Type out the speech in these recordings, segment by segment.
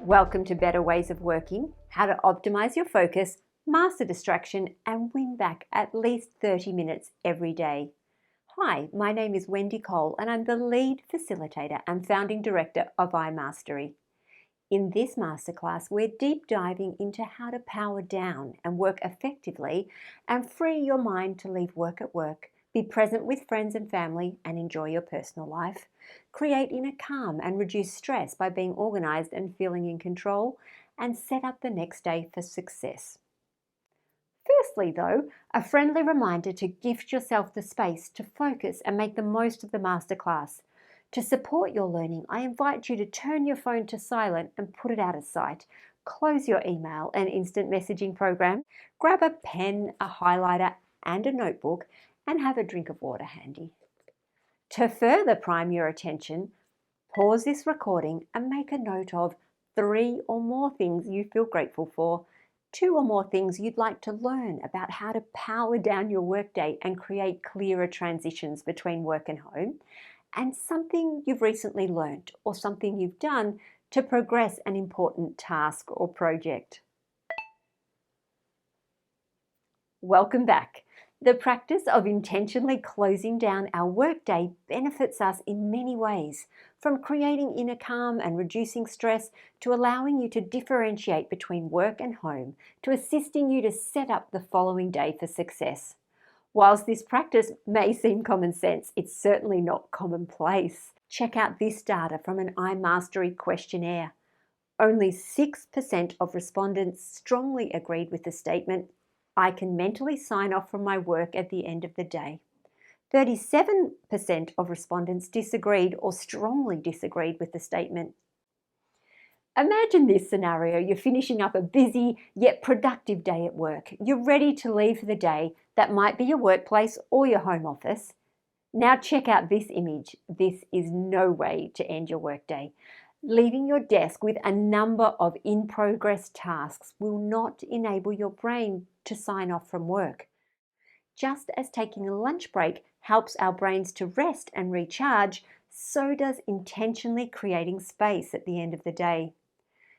Welcome to Better Ways of Working, how to optimize your focus, master distraction, and win back at least 30 minutes every day. Hi, my name is Wendy Cole, and I'm the lead facilitator and founding director of iMastery. In this masterclass, we're deep diving into how to power down and work effectively and free your mind to leave work at work, be present with friends and family and enjoy your personal life, create inner calm and reduce stress by being organized and feeling in control, and set up the next day for success. Firstly, though, a friendly reminder to gift yourself the space to focus and make the most of the masterclass. To support your learning, I invite you to turn your phone to silent and put it out of sight. Close your email and instant messaging program, grab a pen, a highlighter, and a notebook, and have a drink of water handy. To further prime your attention, pause this recording and make a note of 3 or more things you feel grateful for, 2 or more things you'd like to learn about how to power down your workday and create clearer transitions between work and home, and something you've recently learned or something you've done to progress an important task or project. Welcome back. The practice of intentionally closing down our workday benefits us in many ways, from creating inner calm and reducing stress to allowing you to differentiate between work and home, to assisting you to set up the following day for success. Whilst this practice may seem common sense, it's certainly not commonplace. Check out this data from an iMastery questionnaire. Only 6% of respondents strongly agreed with the statement, "I can mentally sign off from my work at the end of the day." 37% of respondents disagreed or strongly disagreed with the statement. Imagine this scenario. You're finishing up a busy yet productive day at work. You're ready to leave for the day. That might be your workplace or your home office. Now check out this image. This is no way to end your workday. Leaving your desk with a number of in-progress tasks will not enable your brain to sign off from work. Just as taking a lunch break helps our brains to rest and recharge, so does intentionally creating space at the end of the day.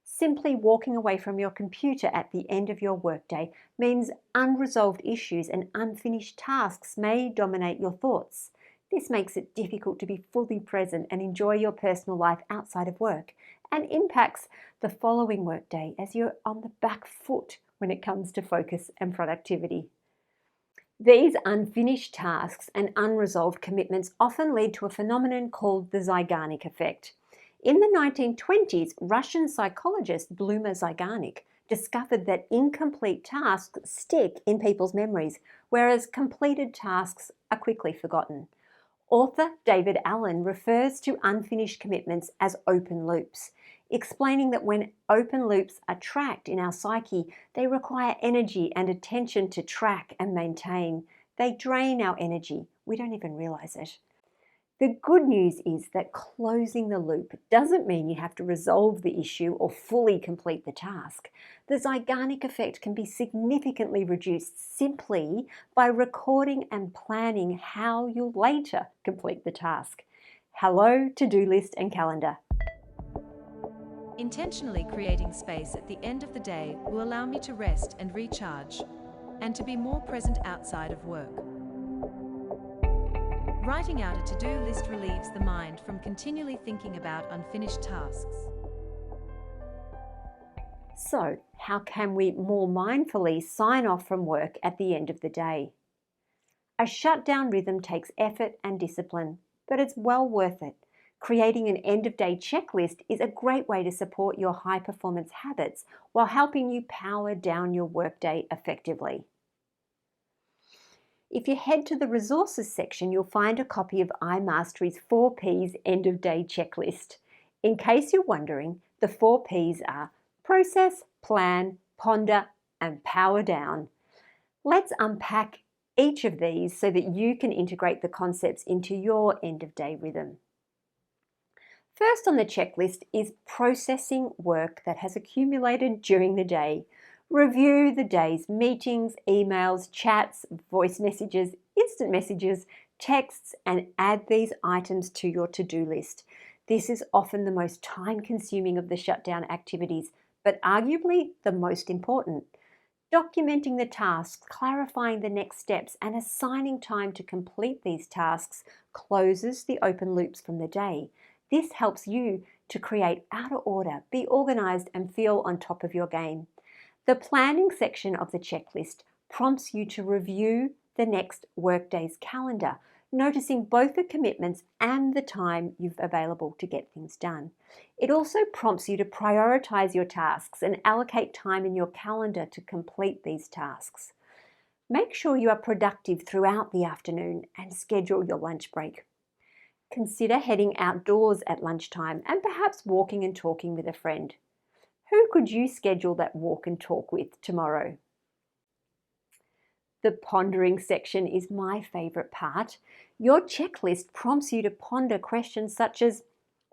Simply walking away from your computer at the end of your workday means unresolved issues and unfinished tasks may dominate your thoughts. This makes it difficult to be fully present and enjoy your personal life outside of work, and impacts the following workday as you're on the back foot when it comes to focus and productivity. These unfinished tasks and unresolved commitments often lead to a phenomenon called the Zeigarnik effect. In the 1920s, Russian psychologist Bluma Zeigarnik discovered that incomplete tasks stick in people's memories, whereas completed tasks are quickly forgotten. Author David Allen refers to unfinished commitments as open loops, explaining that when open loops are tracked in our psyche, they require energy and attention to track and maintain. They drain our energy. We don't even realize it. The good news is that closing the loop doesn't mean you have to resolve the issue or fully complete the task. The Zeigarnik effect can be significantly reduced simply by recording and planning how you'll later complete the task. Hello, to-do list and calendar. Intentionally creating space at the end of the day will allow me to rest and recharge, and to be more present outside of work. Writing out a to-do list relieves the mind from continually thinking about unfinished tasks. So, how can we more mindfully sign off from work at the end of the day? A shutdown rhythm takes effort and discipline, but it's well worth it. Creating an end-of-day checklist is a great way to support your high-performance habits while helping you power down your workday effectively. If you head to the resources section, you'll find a copy of iMastery's 4 Ps end-of-day checklist. In case you're wondering, the 4 Ps are process, plan, ponder, and power down. Let's unpack each of these so that you can integrate the concepts into your end-of-day rhythm. First on the checklist is processing work that has accumulated during the day. Review the day's meetings, emails, chats, voice messages, instant messages, texts, and add these items to your to-do list. This is often the most time-consuming of the shutdown activities, but arguably the most important. Documenting the tasks, clarifying the next steps, and assigning time to complete these tasks closes the open loops from the day. This helps you to create outer order, be organized, and feel on top of your game. The planning section of the checklist prompts you to review the next workday's calendar, noticing both the commitments and the time you've available to get things done. It also prompts you to prioritize your tasks and allocate time in your calendar to complete these tasks. Make sure you are productive throughout the afternoon and schedule your lunch break. Consider heading outdoors at lunchtime and perhaps walking and talking with a friend. Who could you schedule that walk and talk with tomorrow? The pondering section is my favourite part. Your checklist prompts you to ponder questions such as,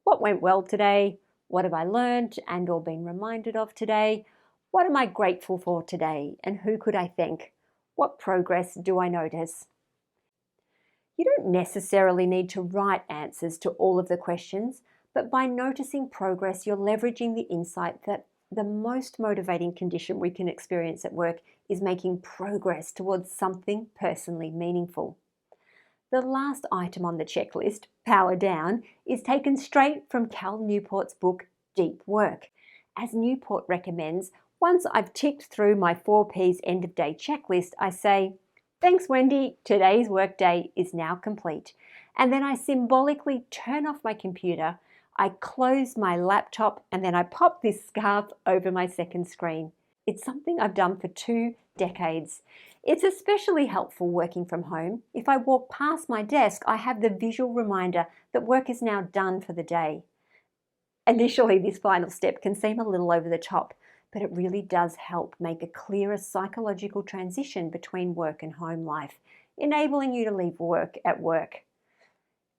what went well today? What have I learned and or been reminded of today? What am I grateful for today? And who could I thank? What progress do I notice? You don't necessarily need to write answers to all of the questions, but by noticing progress, you're leveraging the insight that the most motivating condition we can experience at work is making progress towards something personally meaningful. The last item on the checklist, Power Down, is taken straight from Cal Newport's book, Deep Work. As Newport recommends, once I've ticked through my 4 Ps end of day checklist, I say, thanks Wendy, today's workday is now complete. And then I symbolically turn off my computer, I close my laptop, and then I pop this scarf over my second screen. It's something I've done for 2 decades. It's especially helpful working from home. If I walk past my desk, I have the visual reminder that work is now done for the day. Initially, this final step can seem a little over the top, but it really does help make a clearer psychological transition between work and home life, enabling you to leave work at work.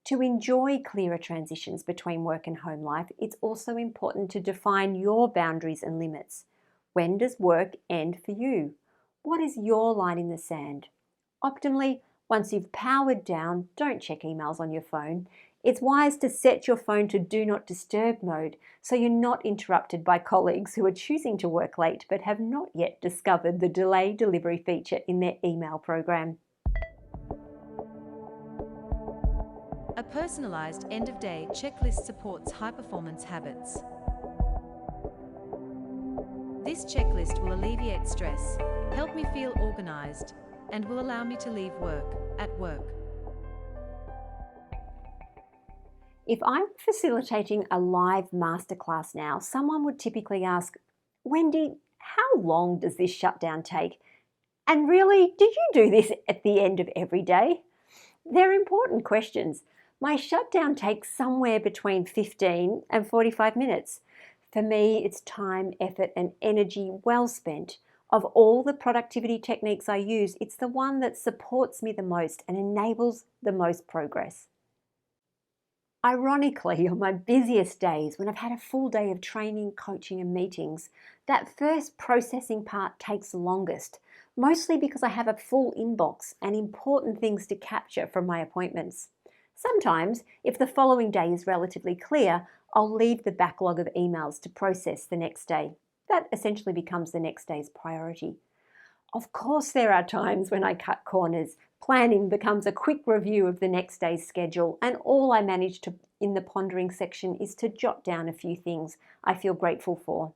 To enjoy clearer transitions between work and home life, it's also important to define your boundaries and limits. When does work end for you? What is your line in the sand? Optimally, once you've powered down, don't check emails on your phone. It's wise to set your phone to Do Not Disturb mode so you're not interrupted by colleagues who are choosing to work late but have not yet discovered the delay delivery feature in their email program. A personalized end-of-day checklist supports high-performance habits. This checklist will alleviate stress, help me feel organized, and will allow me to leave work at work. If I'm facilitating a live masterclass now, someone would typically ask, Wendy, how long does this shutdown take? And really, did you do this at the end of every day? They're important questions. My shutdown takes somewhere between 15 and 45 minutes. For me, it's time, effort, and energy well spent. Of all the productivity techniques I use, it's the one that supports me the most and enables the most progress. Ironically, on my busiest days, when I've had a full day of training, coaching, and meetings, that first processing part takes longest, mostly because I have a full inbox and important things to capture from my appointments. Sometimes, if the following day is relatively clear, I'll leave the backlog of emails to process the next day. That essentially becomes the next day's priority. Of course, there are times when I cut corners. Planning becomes a quick review of the next day's schedule, and all I manage to in the pondering section is to jot down a few things I feel grateful for.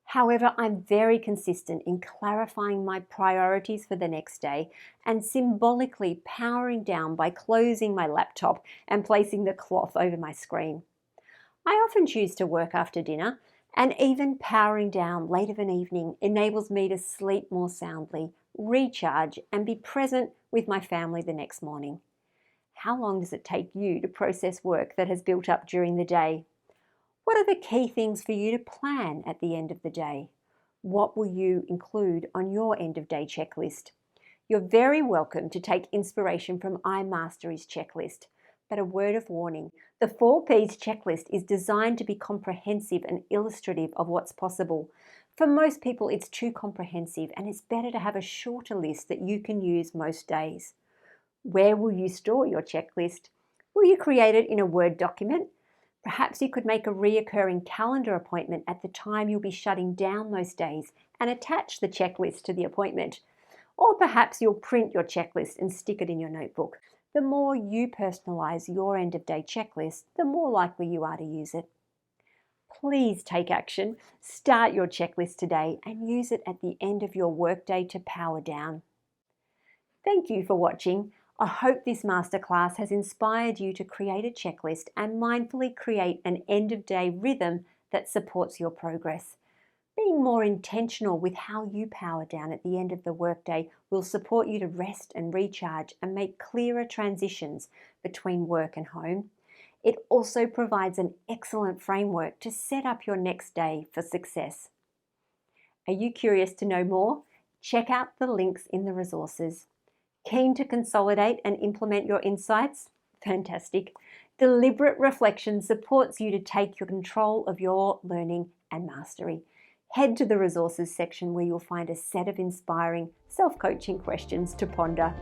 However, I'm very consistent in clarifying my priorities for the next day and symbolically powering down by closing my laptop and placing the cloth over my screen. I often choose to work after dinner, and even powering down late of an evening enables me to sleep more soundly, recharge, and be present with my family the next morning. How long does it take you to process work that has built up during the day? What are the key things for you to plan at the end of the day? What will you include on your end of day checklist? You're very welcome to take inspiration from iMastery's checklist. But a word of warning, the 4 Ps checklist is designed to be comprehensive and illustrative of what's possible. For most people, it's too comprehensive, and it's better to have a shorter list that you can use most days. Where will you store your checklist? Will you create it in a Word document? Perhaps you could make a reoccurring calendar appointment at the time you'll be shutting down those days and attach the checklist to the appointment. Or perhaps you'll print your checklist and stick it in your notebook. The more you personalise your end of day checklist, the more likely you are to use it. Please take action. Start your checklist today and use it at the end of your workday to power down. Thank you for watching. I hope this masterclass has inspired you to create a checklist and mindfully create an end-of-day rhythm that supports your progress. Being more intentional with how you power down at the end of the workday will support you to rest and recharge and make clearer transitions between work and home. It also provides an excellent framework to set up your next day for success. Are you curious to know more? Check out the links in the resources. Keen to consolidate and implement your insights? Fantastic. Deliberate reflection supports you to take your control of your learning and mastery. Head to the resources section where you'll find a set of inspiring self-coaching questions to ponder.